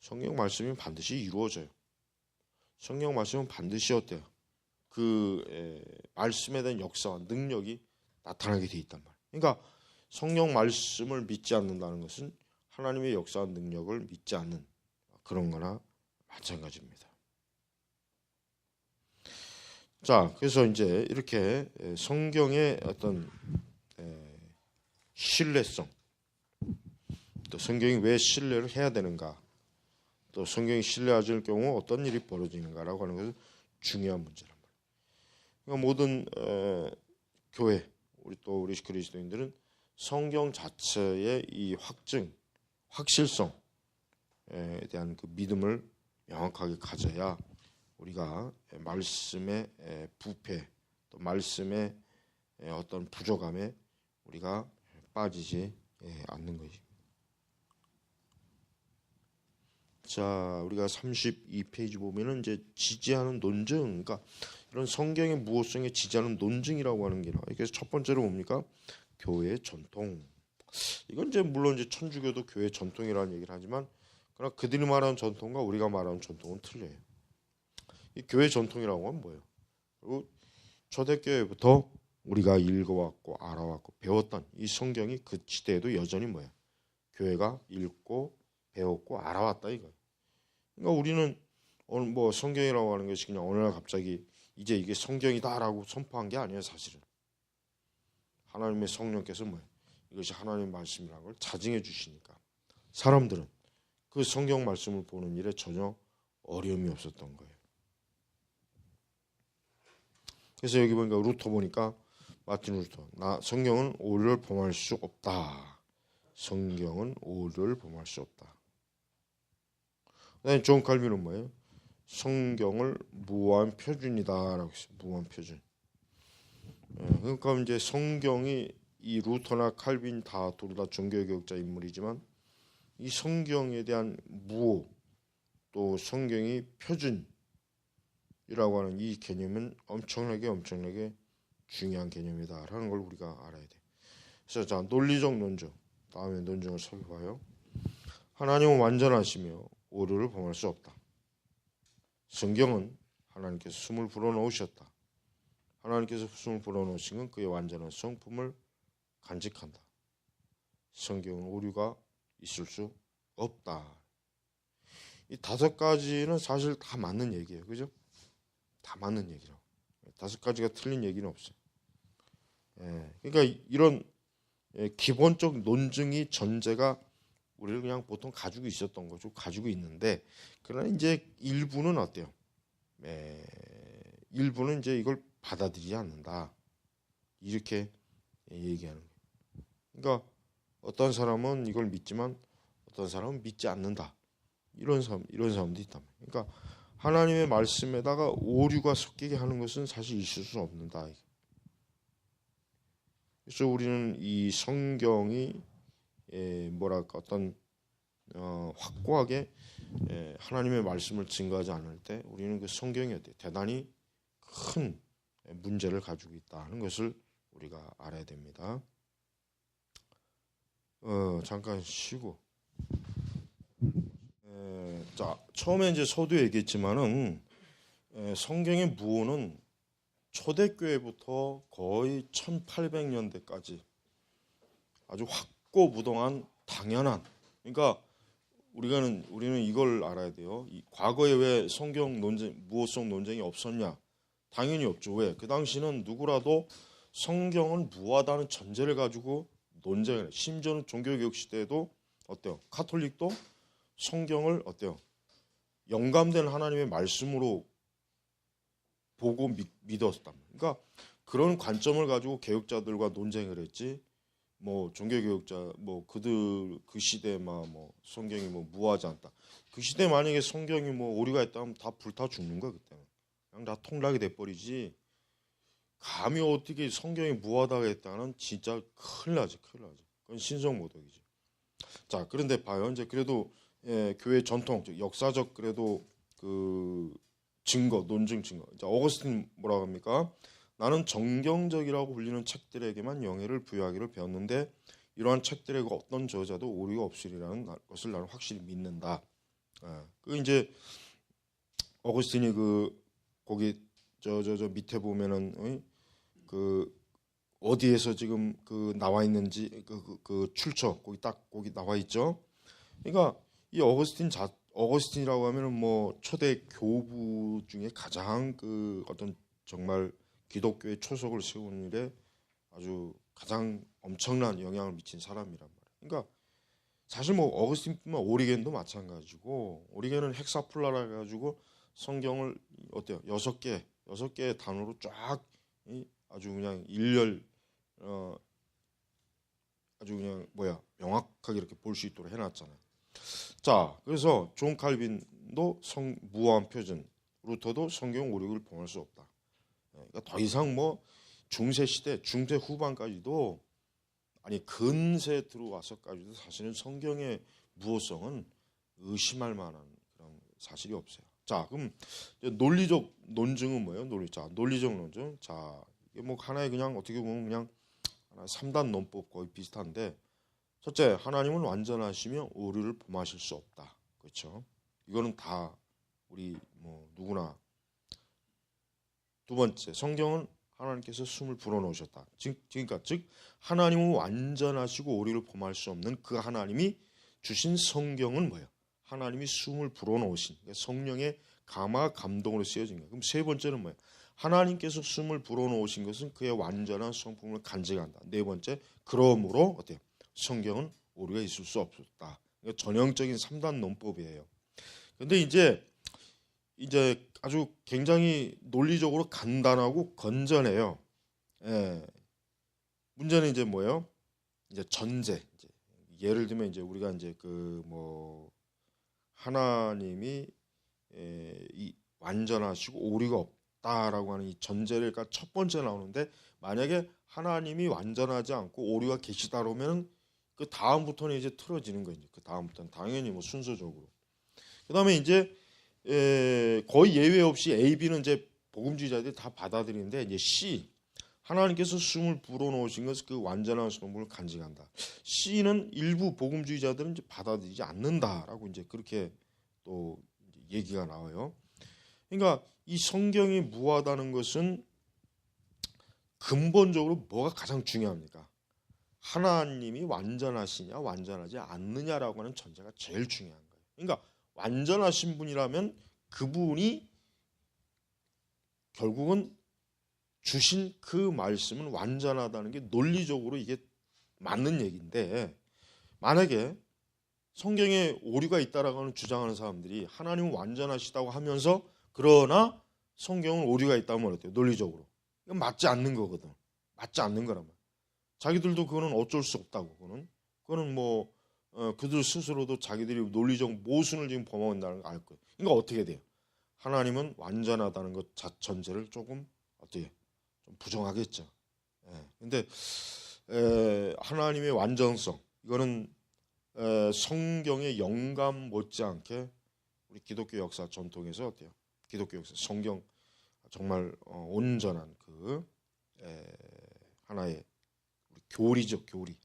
성경 말씀이 반드시 이루어져요. 성경 말씀은 반드시 어때요? 그 말씀에 대한 역사와 능력이 나타나게 돼 있단 말이에요. 그러니까 성경 말씀을 믿지 않는다는 것은 하나님의 역사와 능력을 믿지 않는 그런 거나 마찬가지입니다. 자, 그래서 이제 이렇게 성경의 어떤 신뢰성, 또 성경이 왜 신뢰를 해야 되는가, 또 성경이 신뢰하지 않을 경우 어떤 일이 벌어지는가라고 하는 것은 중요한 문제란 말이에요. 그러니까 모든 교회, 우리 그리스도인들은 성경 자체의 이 확실성에 대한 그 믿음을 명확하게 가져야 우리가 말씀의 부패, 또 말씀의 어떤 부족함에 우리가 빠지지 않는 것입니다. 자, 우리가 32페이지 보면은 이제 지지하는 논증, 그러니까 이런 성경의 무호성에 지지하는 논증이라고 하는 게 나와요. 그래서 첫 번째로 뭡니까? 교회의 전통. 이건 이제 물론 이제 천주교도 교회 전통이라는 얘기를 하지만 그러나 그들이 말하는 전통과 우리가 말하는 전통은 틀려요. 이 교회 전통이라고 하면 뭐예요? 그리고 초대교회부터 우리가 읽어왔고 알아왔고 배웠던 이 성경이 그 시대에도 여전히 뭐예요? 교회가 읽고 배웠고 알아왔다 이거예요. 그러니까 우리는 오늘 뭐 성경이라고 하는 것이 그냥 어느 날 갑자기 이제 이게 성경이다라고 선포한 게 아니에요. 사실은 하나님의 성령께서 뭐예요? 이것이 하나님의 말씀이라는 걸 자증해 주시니까 사람들은 그 성경 말씀을 보는 일에 전혀 어려움이 없었던 거예요. 그래서 여기 보니까 루터 보니까 마틴 루터 성경은 오류를 범할 수 없다. 성경은 오류를 범할 수 없다. 그다음에 존 칼빈은 뭐예요? 성경을 무한 표준이다라고 했어요. 무한 표준. 그러니까 이제 성경이 이 루터나 칼빈 다 둘 다 종교개혁자 인물이지만 이 성경에 대한 무호 또 성경이 표준이라고 하는 이 개념은 엄청나게 중요한 개념이다라는 걸 우리가 알아야 돼. 그래서 자 논리적 논증 다음에 논증을 살펴봐요. 하나님은 완전하시며 오류를 범할 수 없다. 성경은 하나님께서 숨을 불어넣으셨다. 하나님께서 숨을 불어넣으신 건 그의 완전한 성품을 간직한다. 성경은 오류가 있을 수 없다. 이 5가지는 사실 다 맞는 얘기예요. 그죠? 다 맞는 얘기라고. 5가지가 틀린 얘기는 없어요. 그러니까 이런 기본적 논증이 전제가 우리를 그냥 보통 가지고 있었던 거죠. 가지고 있는데 그러나 이제 일부는 어때요? 일부는 이제 이걸 받아들이지 않는다. 이렇게 얘기하는 거예요. 그러니까 어떤 사람은 이걸 믿지만 어떤 사람은 믿지 않는다. 이런 사람도 있다. 그러니까 하나님의 말씀에다가 오류가 섞이게 하는 것은 사실 있을 수 없는다. 그래서 우리는 이 성경이 뭐랄까 어떤 확고하게 하나님의 말씀을 증거하지 않을 때 우리는 그 성경이 어때요? 대단히 큰 문제를 가지고 있다는 것을 우리가 알아야 됩니다. 잠깐 쉬고. 자, 처음에 이제 서두에 얘기했지만은 성경의 무호는 초대교회부터 거의 1800년대까지 아주 확고부동한 당연한. 그러니까 우리는 이걸 알아야 돼요. 과거에 왜 성경 논쟁, 무호성 논쟁이 없었냐? 당연히 없죠. 왜? 그 당시는 누구라도 성경은 무하다는 전제를 가지고 논쟁을 해요. 심지어는 종교개혁 시대에도 어때요? 카톨릭도 성경을 어때요? 영감된 하나님의 말씀으로 보고 믿었다. 그러니까 그런 관점을 가지고 개혁자들과 논쟁을 했지. 뭐 종교개혁자 뭐 그들 그 시대에 뭐 성경이 뭐 무하지 않다. 그 시대 만약에 성경이 뭐 오류가 있다면 다 불타 죽는 거야 그때는. 그냥 다 통락이 돼버리지. 감히 어떻게 성경이 무하다고 했다는 진짜 큰일 나지. 그건 신성모독이지. 자 그런데 봐요. 이제 그래도 교회 전통, 즉 역사적 그래도 그 증거, 논증 증거. 자 어거스틴 뭐라고 합니까? 나는 정경적이라고 불리는 책들에게만 영예를 부여하기를 배웠는데 이러한 책들의 어떤 저자도 오류가 없으리라는 것을 나는 확실히 믿는다. 그 이제 어거스틴이 그 거기 저 밑에 보면은 그 어디에서 지금 그 나와 있는지 그 출처 거기 나와 있죠. 그러니까 이 어거스틴이라고 하면은 뭐 초대 교부 중에 가장 그 어떤 정말 기독교의 초석을 세운 일에 아주 가장 엄청난 영향을 미친 사람이란 말이에요. 그러니까 사실 뭐 어거스틴뿐만 오리겐도 마찬가지고 오리겐은 헥사플라라 해가지고 성경을 어때요? 6개의 단어로 쫙 아주 그냥 일렬 아주 그냥 명확하게 이렇게 볼 수 있도록 해놨잖아요. 자, 그래서 존 칼빈도 무한 표준, 루터도 성경 오류를 범할 수 없다. 그러니까 더 이상 뭐 중세 시대, 중세 후반까지도 아니 근세 들어와서까지도 사실은 성경의 무호성은 의심할 만한 그런 사실이 없어요. 자, 그럼 논리적 논증은 뭐예요? 논리적 논증. 자, 이게 뭐 하나의 그냥 어떻게 보면 그냥 하나 3단 논법 거의 비슷한데 첫째, 하나님은 완전하시며 오류를 범하실 수 없다. 그렇죠? 이거는 다 우리 뭐 누구나. 두 번째, 성경은 하나님께서 숨을 불어넣으셨다. 그러니까 즉 하나님은 완전하시고 오류를 범할 수 없는 그 하나님이 주신 성경은 뭐예요? 하나님이 숨을 불어넣으신 성령의 감화 감동으로 쓰여진 거예요. 그럼 세 번째는 뭐예요? 하나님께서 숨을 불어넣으신 것은 그의 완전한 성품을 간직한다. 네 번째, 그러므로 어때요? 성경은 오류가 있을 수 없었다. 그러니까 전형적인 3단 논법이에요. 근데 이제 아주 굉장히 논리적으로 간단하고 건전해요. 예. 문제는 이제 뭐예요? 이제 전제. 예를 들면 이제 우리가 이제 그 뭐 하나님이 이 완전하시고 오류가 없다라고 하는 이 전제를 그러니까 첫 번째 나오는데 만약에 하나님이 완전하지 않고 오류가 계시다 그러면 그 다음부터는 이제 틀어지는 거예요. 그 다음부터는 당연히 뭐 순서적으로. 그다음에 이제 거의 예외 없이 A, B는 이제 복음주의자들이 다 받아들이는데 이제 C 하나님께서 숨을 불어넣으신 것은 그 완전한 성품을 간직한다. C는 일부 복음주의자들은 이제 받아들이지 않는다라고 이제 그렇게 또 얘기가 나와요. 그러니까 이 성경이 무하다는 것은 근본적으로 뭐가 가장 중요합니까? 하나님이 완전하시냐 완전하지 않느냐라고 하는 전제가 제일 중요한 거예요. 그러니까 완전하신 분이라면 그분이 결국은 주신 그 말씀은 완전하다는 게 논리적으로 이게 맞는 얘기인데 만약에 성경에 오류가 있다라고 하는 주장하는 사람들이 하나님은 완전하시다고 하면서 그러나 성경은 오류가 있다면 어때요? 논리적으로. 이건 맞지 않는 거거든. 맞지 않는 거란 말이야. 자기들도 그거는 어쩔 수 없다고. 그거는 뭐 그들 스스로도 자기들이 논리적 모순을 지금 범한다는 걸 알 거예요. 그러니까 어떻게 돼요? 하나님은 완전하다는 것 전제를 조금 어떻게 좀 부정하겠죠. 근데 하나님의 완전성 이거는 성경의 영감 못지않게 우리 기독교 역사 전통에서 어때요? 기독교 역사 성경 정말 온전한 그 하나의 교리죠, 교리.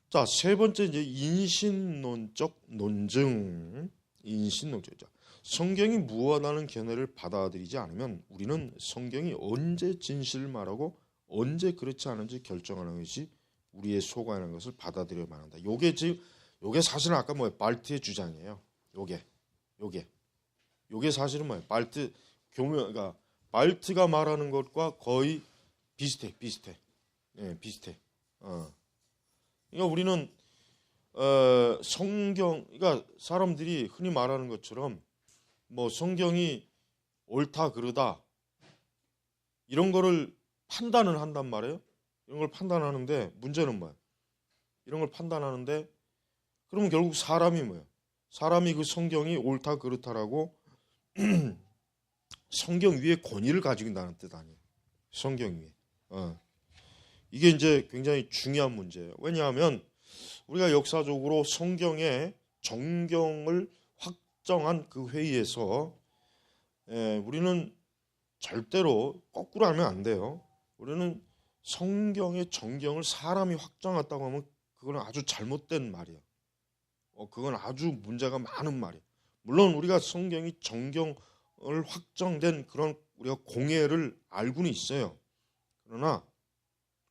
자, 세 번째 이제 인신론적 논증. 인신론적이죠. 성경이 무하다는 견해를 받아들이지 않으면 우리는 성경이 언제 진실을 말하고 언제 그렇지 않은지 결정하는 것이 우리의 소관하는 것을 받아들여야만 한다. 요게 사실은 아까 뭐예요? 발트의 주장이에요. 요게 사실은 뭐예요? 발트 그러니까 발트가 말하는 것과 거의 비슷해. 예, 비슷해. 그러니까 우리는 성경, 그러니까 사람들이 흔히 말하는 것처럼 뭐 성경이 옳다 그르다 이런 거를 판단을 한단 말이에요. 이런 걸 판단하는데 문제는 뭐야? 이런 걸 판단하는데 그러면 결국 사람이 뭐야? 사람이 그 성경이 옳다 그렇다라고 성경 위에 권위를 가지고 있다는 뜻 아니에요. 성경 위에. 이게 이제 굉장히 중요한 문제예요. 왜냐하면 우리가 역사적으로 성경의 정경을 확정한 그 회의에서 우리는 절대로 거꾸로 하면 안 돼요. 우리는 성경의 정경을 사람이 확정했다고 하면 그건 아주 잘못된 말이에요. 그건 아주 문제가 많은 말이에요. 물론 우리가 성경이 정경을 확정된 그런 우리가 공예를 알고는 있어요. 그러나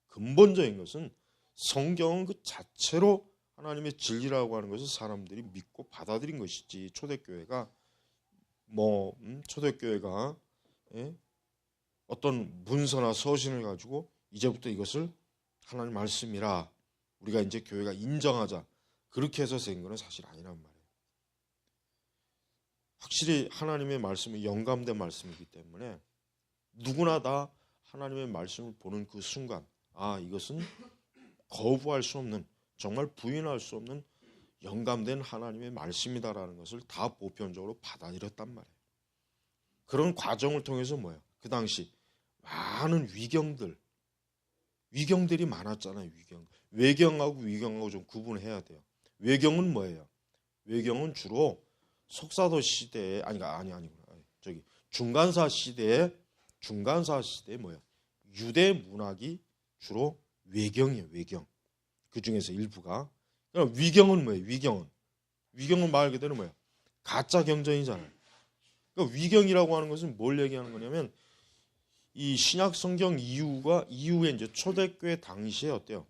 근본적인 것은 성경은 그 자체로 하나님의 진리라고 하는 것을 사람들이 믿고 받아들인 것이지 초대교회가 어떤 문서나 서신을 가지고 이제부터 이것을 하나님 말씀이라 우리가 이제 교회가 인정하자 그렇게 해서 된 것은 사실 아니란 말이에요. 확실히 하나님의 말씀이 영감된 말씀이기 때문에 누구나 다 하나님의 말씀을 보는 그 순간 이것은 거부할 수 없는 정말 부인할 수 없는 영감된 하나님의 말씀이다라는 것을 다 보편적으로 받아들였단 말이에요. 그런 과정을 통해서 뭐예요? 그 당시 많은 위경들이 많았잖아요. 외경하고 위경하고 좀 구분해야 돼요. 외경은 뭐예요? 외경은 주로 속사도 시대에 중간사 시대에 뭐예요? 유대 문학이 주로 외경이에요. 외경. 그 중에서 일부가. 그럼 위경은 뭐예요? 위경은 위경은 말 그대로 뭐야? 가짜 경전이잖아요. 그러니까 위경이라고 하는 것은 뭘 얘기하는 거냐면 이 신약 성경 이후에 이제 초대교회 당시에 어때요?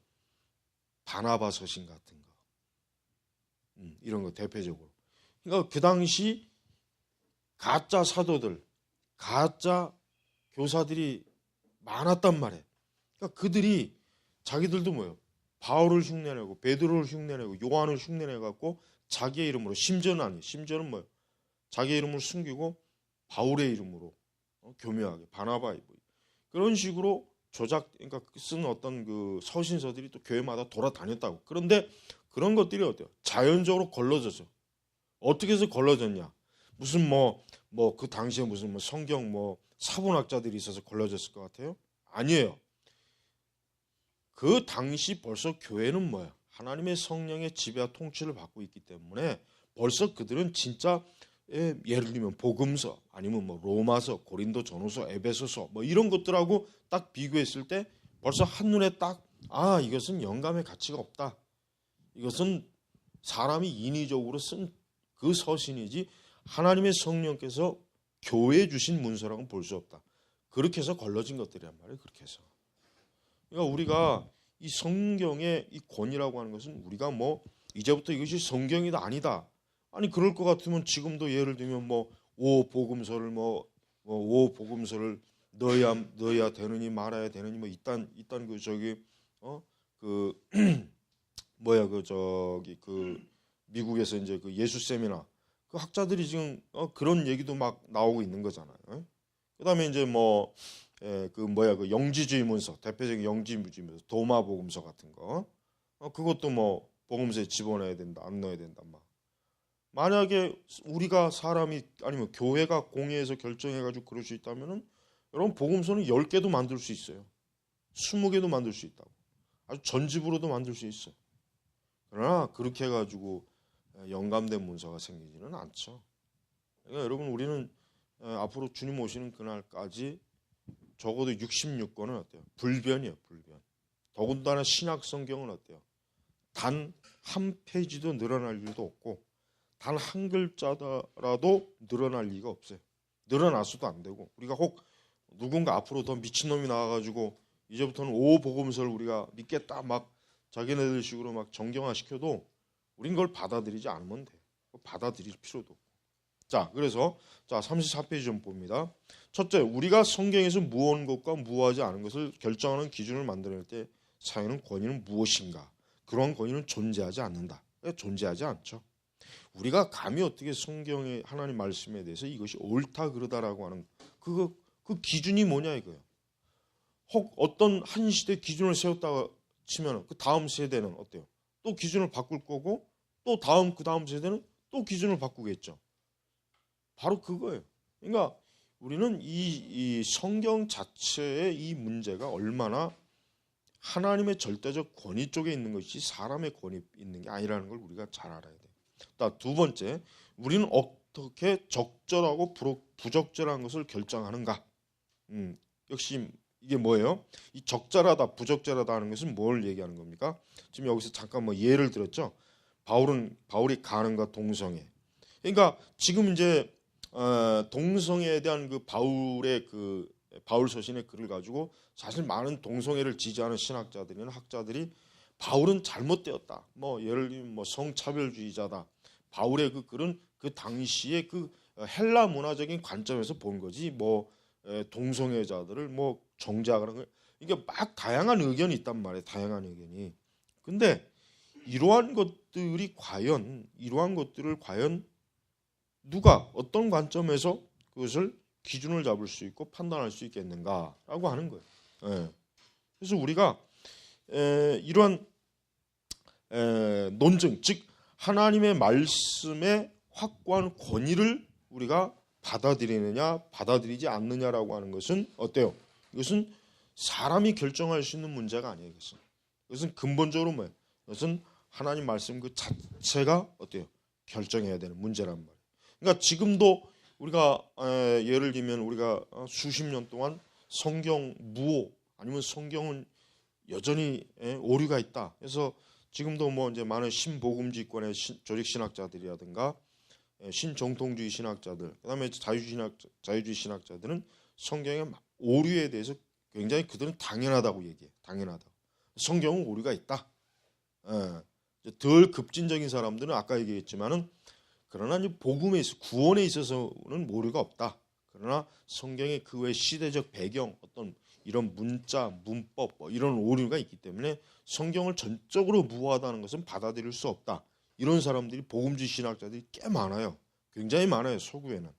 바나바 서신 같은 거, 이런 거 대표적으로. 그러니까 그 당시 가짜 사도들, 가짜 교사들이 많았단 말이에요. 그러니까 그들이 자기들도 뭐예요? 바울을 흉내내고 베드로를 흉내내고 요한을 흉내내갖고 자기의 이름으로 심지어는 뭐예요? 자기의 이름을 숨기고 바울의 이름으로 교묘하게 바나바 그런 식으로 그러니까 쓴 어떤 그 서신서들이 또 교회마다 돌아다녔다고. 그런데 그런 것들이 어때요? 자연적으로 걸러졌어요. 어떻게 해서 걸러졌냐? 무슨 그 당시에 무슨 성경 사본학자들이 있어서 걸러졌을 것 같아요? 아니에요. 그 당시 벌써 교회는 뭐야? 하나님의 성령의 지배와 통치를 받고 있기 때문에 벌써 그들은 진짜 예를 들면 복음서 아니면 로마서, 고린도전후서, 에베소서 이런 것들하고 딱 비교했을 때 벌써 한눈에 딱 이것은 영감의 가치가 없다. 이것은 사람이 인위적으로 쓴 그 서신이지 하나님의 성령께서 교회에 주신 문서라고는 볼 수 없다. 그렇게 해서 걸러진 것들이란 말이에요. 그렇게 해서. 그러니까 우리가 이 성경의 이 권위라고 하는 것은 우리가 이제부터 이것이 성경이다 아니다. 아니 그럴 것 같으면 지금도 예를 들면 오 복음서를 넣어야 되느니 말아야 되느니 이딴 그 저기 미국에서 이제 그 예수 세미나 그 학자들이 지금 그런 얘기도 막 나오고 있는 거잖아요. 그다음에 이제 그 영지주의 문서, 대표적인 영지주의 문서, 도마 복음서 같은 거, 그것도 복음서에 집어넣어야 된다, 안 넣어야 된다, 만약에 우리가 사람이 아니면 교회가 공의해서 결정해가지고 그럴 수 있다면은 여러분 복음서는 10개도 만들 수 있어요. 20개도 만들 수 있다고. 아주 전집으로도 만들 수 있어요. 그러나 그렇게 해가지고 영감된 문서가 생기지는 않죠. 그러니까 여러분 우리는 앞으로 주님 오시는 그날까지 적어도 66권은 어때요? 불변이에요. 불변. 더군다나 신약 성경은 어때요? 단 한 페이지도 늘어날 일도 없고 단 한 글자라도 늘어날 리가 없어요. 늘어났어도 안 되고 우리가 혹 누군가 앞으로 더 미친놈이 나와가지고 이제부터는 오복음서를 우리가 믿겠다 막 자기네들 식으로 막 정경화시켜도 우린 그걸 받아들이지 않으면 돼. 받아들일 필요도 없고. 자, 그래서 34페이지 좀 봅니다. 첫째, 우리가 성경에서 무언 것과 무하지 않은 것을 결정하는 기준을 만들어낼 때 사용하는 권위는 무엇인가? 그런 권위는 존재하지 않는다. 존재하지 않죠. 우리가 감히 어떻게 성경의 하나님 말씀에 대해서 이것이 옳다 그르다라고 하는 그 기준이 뭐냐 이거예요. 혹 어떤 한 시대 기준을 세웠다가 치면 그 다음 세대는 어때요? 또 기준을 바꿀 거고 또 그 다음 세대는 또 기준을 바꾸겠죠. 바로 그거예요. 그러니까 우리는 이 성경 자체의 이 문제가 얼마나 하나님의 절대적 권위 쪽에 있는 것이 사람의 권위 있는 게 아니라는 걸 우리가 잘 알아야 돼요. 두 번째, 우리는 어떻게 적절하고 부적절한 것을 결정하는가? 역시 이게 뭐예요? 이 적절하다, 부적절하다 하는 것은 뭘 얘기하는 겁니까? 지금 여기서 잠깐 예를 들었죠. 바울이 가늠과 동성애. 그러니까 지금 이제 동성애에 대한 그 바울 서신의 글을 가지고 사실 많은 동성애를 지지하는 신학자들이나 학자들이 바울은 잘못되었다. 예를 들면 성차별주의자다. 바울의 그 글은 그 당시에 그 헬라 문화적인 관점에서 본 거지 동성애자들을 정죄하거나 이게 막 다양한 의견이 있단 말이에요. 다양한 의견이. 근데 이러한 것들을 과연 누가 어떤 관점에서 그것을 기준을 잡을 수 있고 판단할 수 있겠는가라고 하는 거예요. 그래서 우리가 이러한 논증, 즉 하나님의 말씀의 확고한 권위를 우리가 받아들이느냐 받아들이지 않느냐라고 하는 것은 어때요? 이것은 사람이 결정할 수 있는 문제가 아니에요. 이것은 근본적으로 뭐예요? 이것은 하나님 말씀 그 자체가 어때요? 결정해야 되는 문제란 말이에요. 그러니까 지금도 우리가 예를 들면 우리가 수십 년 동안 성경 무호 아니면 성경은 여전히 오류가 있다. 그래서 지금도 뭐 이제 많은 신복음주의권의 조직 신학자들이라든가 신정통주의 신학자들, 그다음에 자유주의 신학자들은 성경의 오류에 대해서 굉장히 그들은 당연하다고 얘기해. 당연하다. 성경은 오류가 있다. 덜 급진적인 사람들은 아까 얘기했지만은 그러나 이제 복음에 있어 구원에 있어서는 오류가 없다. 그러나 성경의 그 외 시대적 배경, 어떤 이런 문자, 문법 이런 오류가 있기 때문에 성경을 전적으로 무효하다는 것은 받아들일 수 없다. 이런 사람들이 복음주의 신학자들이 꽤 많아요. 굉장히 많아요. 서구에는.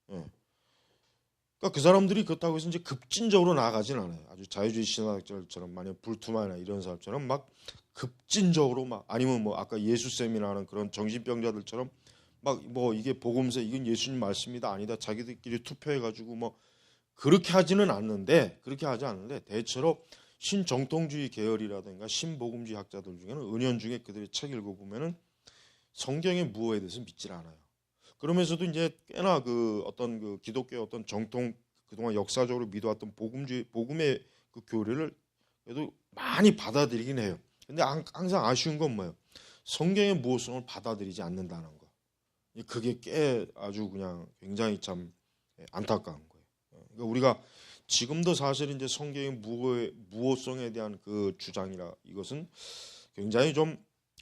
그러니까 그 사람들이 그렇다고 해서 이제 급진적으로 나아가진 않아요. 아주 자유주의 신학자들처럼 만약 불투만이나 이런 사람처럼 막 급진적으로 막 아니면 뭐 아까 예수쌤이나 하는 그런 정신병자들처럼 막 뭐 이게 복음서 이건 예수님 말씀이다 아니다 자기들끼리 투표해가지고 뭐 그렇게 하지는 않는데 그렇게 하지 않는데 대체로 신정통주의 계열이라든가 신복음주의 학자들 중에는 은연중에 그들의 책 읽어보면은 성경의 무효에 대해서 믿질 않아요. 그러면서도 이제 꽤나 그 어떤 그 기독교의 어떤 정통 그동안 역사적으로 믿어왔던 복음의 그 교리를 그래도 많이 받아들이긴 해요. 근데 항상 아쉬운 건 뭐예요? 성경의 무효성을 받아들이지 않는다는 거. 그게 꽤 아주 그냥 굉장히 참 안타까운 거예요. 그러니까 우리가 지금도 사실 이제 성경의 무효성에 대한 그 주장이라 이것은 굉장히 좀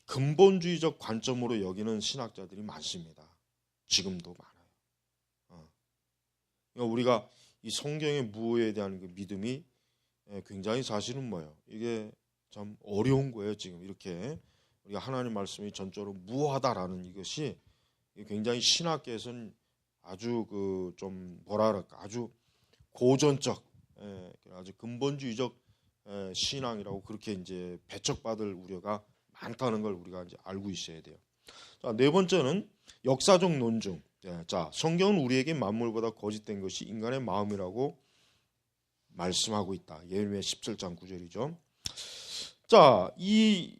근본주의적 관점으로 여기는 신학자들이 많습니다. 지금도 많아요. 그러니까 우리가 이 성경의 무효에 대한 그 믿음이 굉장히 사실은 뭐예요? 이게 참 어려운 거예요. 지금 이렇게 우리가 하나님 말씀이 전적으로 무효하다라는 이것이 굉장히 신학계에서는 아주 그 좀 뭐라 그럴까 아주 고전적, 아주 근본주의적 신앙이라고 그렇게 이제 배척받을 우려가 많다는 걸 우리가 이제 알고 있어야 돼요. 자, 네 번째는 역사적 논증. 자, 성경은 우리에게 만물보다 거짓된 것이 인간의 마음이라고 말씀하고 있다. 예레미야 17장 9절이죠. 자, 이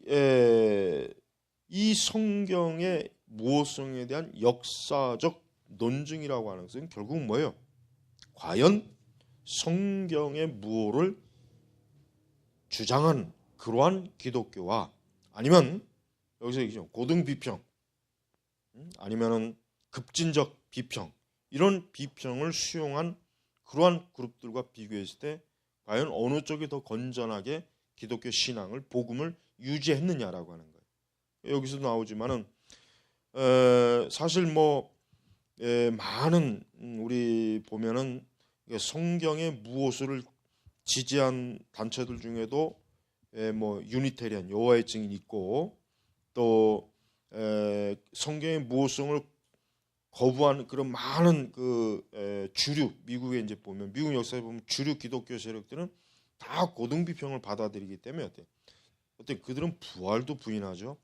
성경의 무효성에 대한 역사적 논증이라고 하는 것은 결국 뭐예요? 과연 성경의 무효를 주장한 그러한 기독교와 아니면 여기서 얘기죠. 고등 비평 아니면은 급진적 비평 이런 비평을 수용한 그러한 그룹들과 비교했을 때 과연 어느 쪽이 더 건전하게 기독교 신앙을 복음을 유지했느냐라고 하는 거예요. 여기서 나오지만은 사실 뭐 많은 우리 보면은 성경의 무효수를 지지한 단체들 중에도 뭐 유니테리안 여호와의 증인이 있고 또 성경의 무효성을 거부하는 그런 많은 그 주류 미국에 이제 보면 미국 역사에 보면 주류 기독교 세력들은 다 고등 비평을 받아들이기 때문에 어때 그들은 부활도 부인하죠.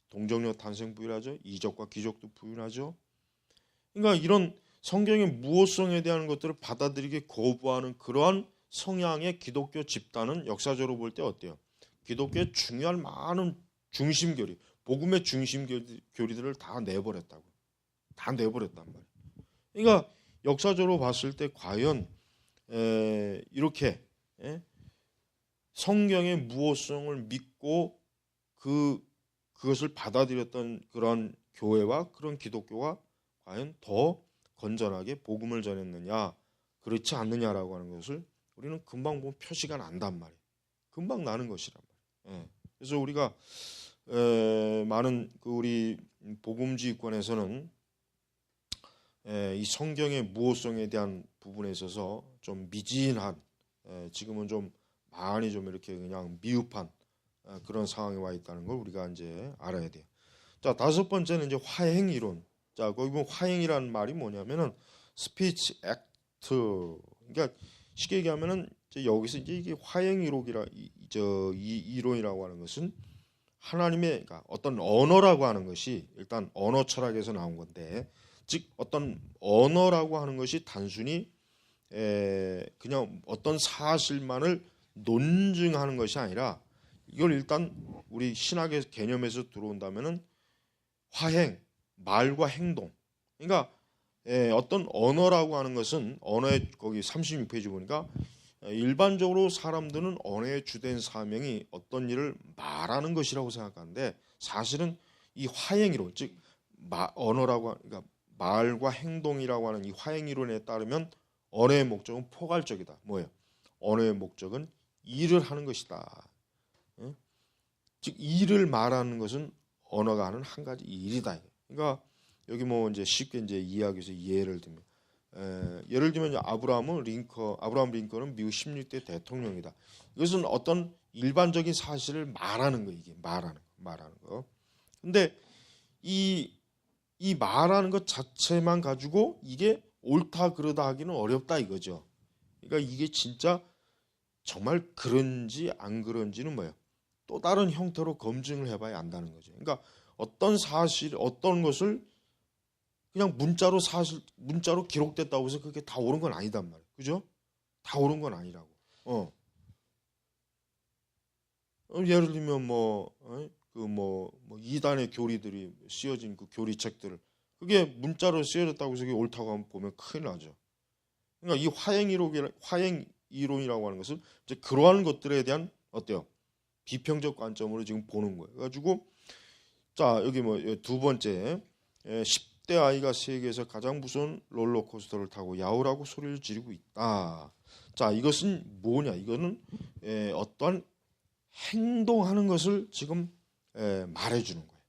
동정녀 탄생 부인하죠. 이적과 기적도 부인하죠. 그러니까 이런 성경의 무효성에 대한 것들을 받아들이게 거부하는 그러한 성향의 기독교 집단은 역사적으로 볼 때 어때요? 기독교의 중요한 많은 중심교리, 복음의 중심교리들을 다 내버렸다고. 다 내버렸단 말이에요. 그러니까 역사적으로 봤을 때 과연 이렇게 성경의 무효성을 믿고 그것을 받아들였던 그런 교회와 그런 기독교가 과연 더 건전하게 복음을 전했느냐 그렇지 않느냐라고 하는 것을 우리는 금방 보면 표시가 난단 말이에요. 금방 나는 것이란 말이에요. 그래서 우리가 많은 그 우리 복음주의권에서는 이 성경의 무효성에 대한 부분에 있어서 좀 미진한 지금은 좀 많이 좀 이렇게 그냥 미흡한 그런 상황에 와 있다는 걸 우리가 이제 알아야 돼요. 자, 다섯 번째는 이제 화행 이론. 자, 거기 보면 화행이라는 말이 뭐냐면은 스피치 액트. 그러니까 쉽게 얘기하면은 이제 여기서 이제 이게 화행 이 이론이라고 하는 것은 하나님의 그러니까 어떤 언어라고 하는 것이 일단 언어 철학에서 나온 건데, 즉 어떤 언어라고 하는 것이 단순히 그냥 어떤 사실만을 논증하는 것이 아니라 이걸 일단 우리 신학의 개념에서 들어온다면은 화행, 말과 행동. 그러니까 어떤 언어라고 하는 것은 언어의 거기 36페이지 보니까 일반적으로 사람들은 언어의 주된 사명이 어떤 일을 말하는 것이라고 생각하는데 사실은 이 화행이론, 즉 언어라고 그러니까 말과 행동이라고 하는 이 화행이론에 따르면 언어의 목적은 포괄적이다. 뭐예요? 언어의 목적은 일을 하는 것이다. 즉 일을 말하는 것은 언어가 하는 한 가지 일이다. 그러니까 여기 뭐 이제 쉽게 이제 이해하기 위해서 예를 들면 예를 들면 아브라함 링컨은 미국 16대 대통령이다. 이것은 어떤 일반적인 사실을 말하는 거 이게 말하는 거. 근데 이 말하는 것 자체만 가지고 이게 옳다 그러다 하기는 어렵다 이거죠. 그러니까 이게 진짜 정말 그런지 안 그런지는 뭐예요? 또 다른 형태로 검증을 해봐야 안다는 거죠. 그러니까 어떤 사실, 어떤 것을 그냥 문자로 기록됐다고 해서 그게 다 옳은 건 아니단 말이에요. 그죠? 다 옳은 건 아니라고. 예를 들면 이단의 교리들이 쓰여진 그 교리책들 그게 문자로 쓰여졌다고 해서 그게 옳다고 하면 보면 큰일 나죠. 그러니까 이 화행 이론이라고 하는 것은 이제 그러한 것들에 대한 어때요? 비평적 관점으로 지금 보는 거예요. 그래가지고 자 여기 뭐 두 번째 10대 아이가 세계에서 가장 무서운 롤러코스터를 타고 야호라고 소리를 지르고 있다. 자 이것은 뭐냐? 이거는 어떠한 행동하는 것을 지금 말해주는 거예요.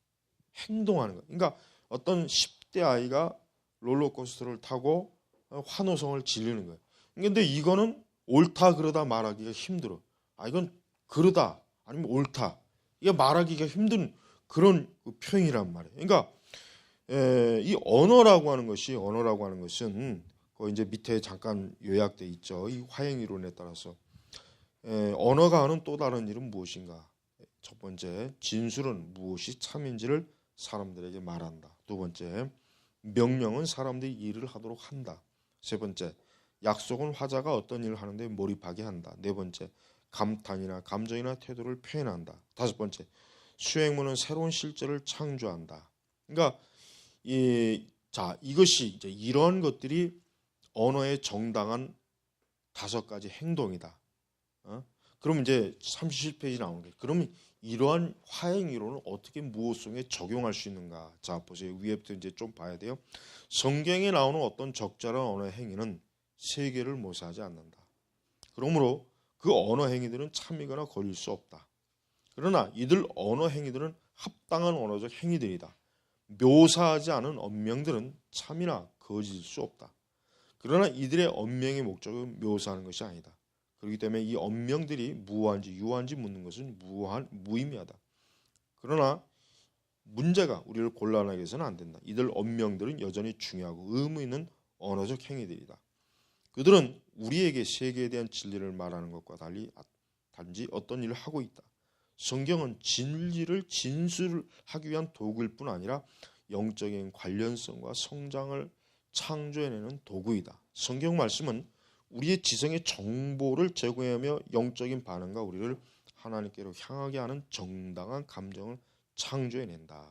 행동하는 거. 그러니까 어떤 10대 아이가 롤러코스터를 타고 환호성을 지르는 거예요. 근데 이거는 옳다 그러다 말하기가 힘들어. 이건 그러다 아니면 옳다. 이게 말하기가 힘든 그런 표현이란 말이에요. 그러니까 이 언어라고 하는 것은 그 이제 밑에 잠깐 요약돼 있죠. 이 화행이론에 따라서 언어가 하는 또 다른 일은 무엇인가? 첫 번째, 진술은 무엇이 참인지를 사람들에게 말한다. 두 번째, 명령은 사람들이 일을 하도록 한다. 세 번째, 약속은 화자가 어떤 일을 하는데 몰입하게 한다. 네 번째, 감탄이나 감정이나 태도를 표현한다. 다섯 번째, 수행문은 새로운 실제를 창조한다. 그러니까 이것이 이제 이런 것들이 언어의 정당한 다섯 가지 행동이다. 그럼 이제 37페이지 나오는 거예요. 그러면 이러한 화행 이론을 어떻게 무엇성에 적용할 수 있는가? 자 보세요. 위에부터 이제 좀 봐야 돼요. 성경에 나오는 어떤 적절한 언어 행위는 세계를 모사하지 않는다. 그러므로 그 언어 행위들은 참이거나 거릴 수 없다. 그러나 이들 언어 행위들은 합당한 언어적 행위들이다. 묘사하지 않은 언명들은 참이나 거짓일 수 없다. 그러나 이들의 언명의 목적은 묘사하는 것이 아니다. 그렇기 때문에 이 언명들이 무한지 유한지 묻는 것은 무의미하다. 그러나 문제가 우리를 곤란하게 해서는 안 된다. 이들 언명들은 여전히 중요하고 의무 있는 언어적 행위들이다. 그들은 우리에게 세계에 대한 진리를 말하는 것과 달리 단지 어떤 일을 하고 있다. 성경은 진리를 진술하기 위한 도구일 뿐 아니라 영적인 관련성과 성장을 창조해내는 도구이다. 성경 말씀은 우리의 지성의 정보를 제공하며 영적인 반응과 우리를 하나님께로 향하게 하는 정당한 감정을 창조해낸다.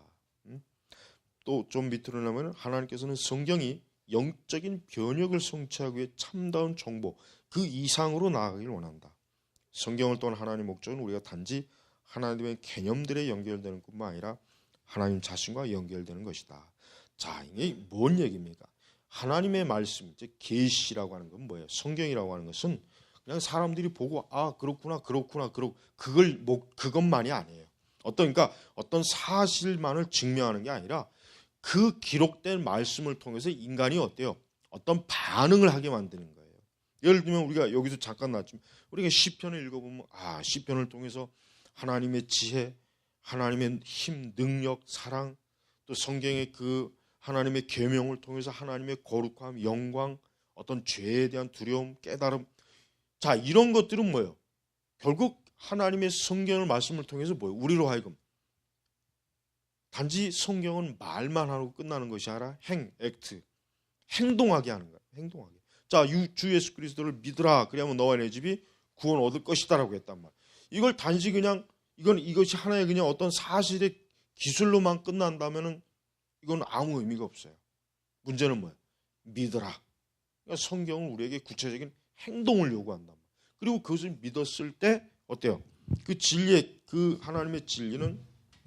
또 좀 밑으로 나면 하나님께서는 성경이 영적인 변혁을 성취하기 위해 참다운 정보 그 이상으로 나아가길 원한다. 성경을 통한 하나님의 목적은 우리가 단지 하나님의 개념들에 연결되는 뿐만 아니라 하나님 자신과 연결되는 것이다. 자, 이게 뭔 얘기입니까? 하나님의 말씀, 즉 계시라고 하는 건 뭐예요? 성경이라고 하는 것은 그냥 사람들이 보고 그렇구나 그것만이 아니에요. 그러니까 어떤 사실만을 증명하는 게 아니라 그 기록된 말씀을 통해서 인간이 어때요? 어떤 반응을 하게 만드는 거예요. 예를 들면 우리가 여기서 잠깐 나왔지만 우리가 시편을 읽어보면 시편을 통해서 하나님의 지혜, 하나님의 힘, 능력, 사랑, 또 성경의 그 하나님의 계명을 통해서 하나님의 거룩함, 영광, 어떤 죄에 대한 두려움, 깨달음. 자, 이런 것들은 뭐예요? 결국 하나님의 성경을 말씀을 통해서 뭐예요? 우리로 하여금 단지 성경은 말만 하고 끝나는 것이 아니라 행동하게 하는 거예요. 행동하게. 자, 주 예수 그리스도를 믿으라. 그러면 너와 내 집이 구원 얻을 것이다라고 했단 말이에요. 이걸 단지 그냥 이것이 하나의 그냥 어떤 사실의 기술로만 끝난다면은 이건 아무 의미가 없어요. 문제는 뭐예요? 믿어라. 그러니까 성경은 우리에게 구체적인 행동을 요구한다. 그리고 그것을 믿었을 때 어때요? 그 진리의 그 하나님의 진리는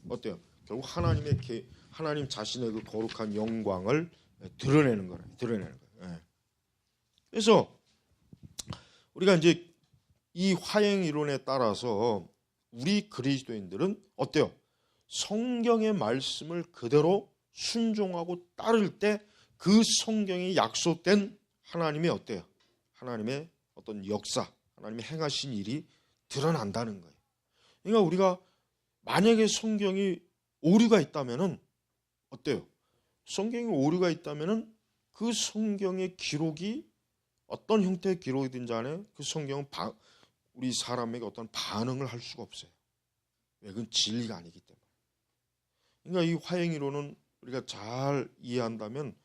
어때요? 결국 하나님 자신의 그 거룩한 영광을 드러내는 거예요. 드러내는 거예요. 예. 그래서 우리가 이제 이 화행 이론에 따라서 우리 그리스도인들은 어때요? 성경의 말씀을 그대로 순종하고 따를 때 그 성경에 약속된 하나님의 어때요? 하나님의 어떤 역사, 하나님의 행하신 일이 드러난다는 거예요. 그러니까 우리가 만약에 성경이 오류가 있다면은 어때요? 성경에 오류가 있다면은 그 성경의 기록이 어떤 형태의 기록이든지 간에 그 성경은 우리 사람에게 어떤 반응을 할 수가 없어요. 왜? 그건 진리가 아니기 때문에. 그러니까 이 화행이론은 우리가 잘 이해한다면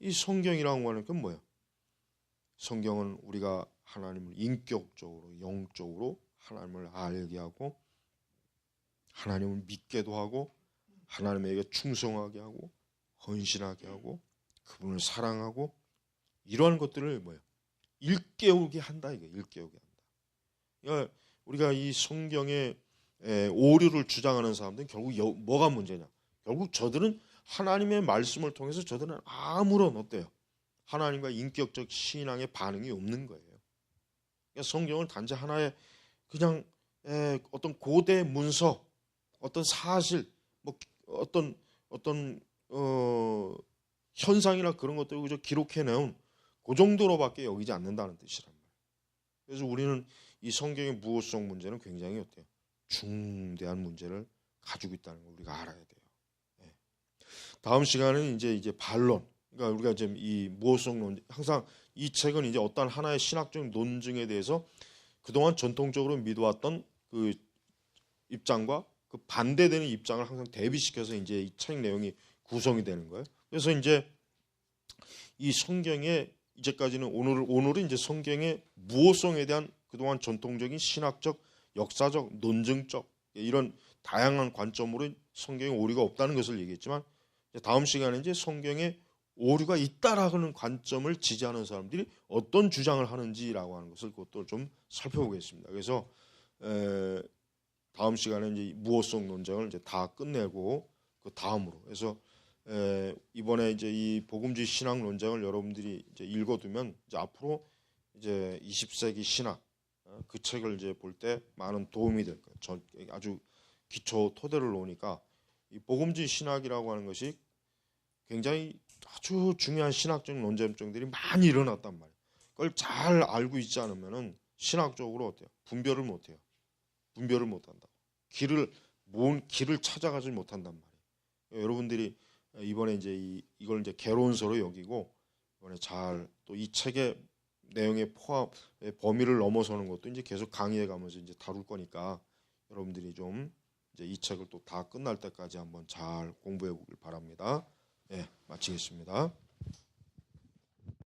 이 성경이라고 하는 건 뭐예요? 성경은 우리가 하나님을 인격적으로, 영적으로 하나님을 알게 하고 하나님을 믿게도 하고 하나님에게 충성하게 하고 헌신하게 하고 그분을 사랑하고 이러한 것들을 뭐예요? 일깨우게 한다 이거 일깨우게 한다. 그러니까 우리가 이 성경의 오류를 주장하는 사람들은 결국 뭐가 문제냐? 결국 저들은 하나님의 말씀을 통해서 저들은 아무런 어때요? 하나님과 인격적 신앙의 반응이 없는 거예요. 그러니까 성경을 단지 하나의 그냥 어떤 고대 문서, 어떤 사실, 뭐 어떤 현상이나 그런 것들을 그저 기록해내온 그 정도로밖에 여기지 않는다는 뜻이란 말이에요. 그래서 우리는 이 성경의 무호성 문제는 굉장히 어때요? 중대한 문제를 가지고 있다는 걸 우리가 알아야 돼요. 네. 다음 시간은 이제 반론. 그러니까 우리가 지금 이 무호성 논 항상 이 책은 이제 어떤 하나의 신학적 논증에 대해서 그동안 전통적으로 믿어왔던 그 입장과 그 반대되는 입장을 항상 대비시켜서 이제 이 책 내용이 구성이 되는 거예요. 그래서 이제 이 성경의 이제까지는 오늘은 이제 성경의 무호성에 대한 그동안 전통적인 신학적, 역사적, 논증적 이런 다양한 관점으로 성경에 오류가 없다는 것을 얘기했지만 다음 시간에 이제 성경에 오류가 있다라는 관점을 지지하는 사람들이 어떤 주장을 하는지라고 하는 것을 그것도 좀 살펴보겠습니다. 그래서 다음 시간에 이제 무호성 논쟁을 이제 다 끝내고 그 다음으로 그래서 이번에 이제 이 복음주의 신학 논쟁을 여러분들이 이제 읽어두면 이제 앞으로 이제 20세기 신학 그 책을 이제 볼 때 많은 도움이 될 거예요. 아주 기초 토대를 놓으니까 이 복음주의 신학이라고 하는 것이 굉장히 아주 중요한 신학적 논쟁들이 많이 일어났단 말이에요. 그걸 잘 알고 있지 않으면은 신학적으로 어때요? 분별을 못해요. 분별을 못한다. 길을 찾아가지 못한단 말이에요. 여러분들이 이번에 이제 이걸 이제 개론서로 여기고 이번에 잘 또 이 책의 내용의 범위를 넘어서는 것도 이제 계속 강의해 가면서 이제 다룰 거니까 여러분들이 좀 이제 이 책을 또 다 끝날 때까지 한번 잘 공부해 보길 바랍니다. 네, 마치겠습니다.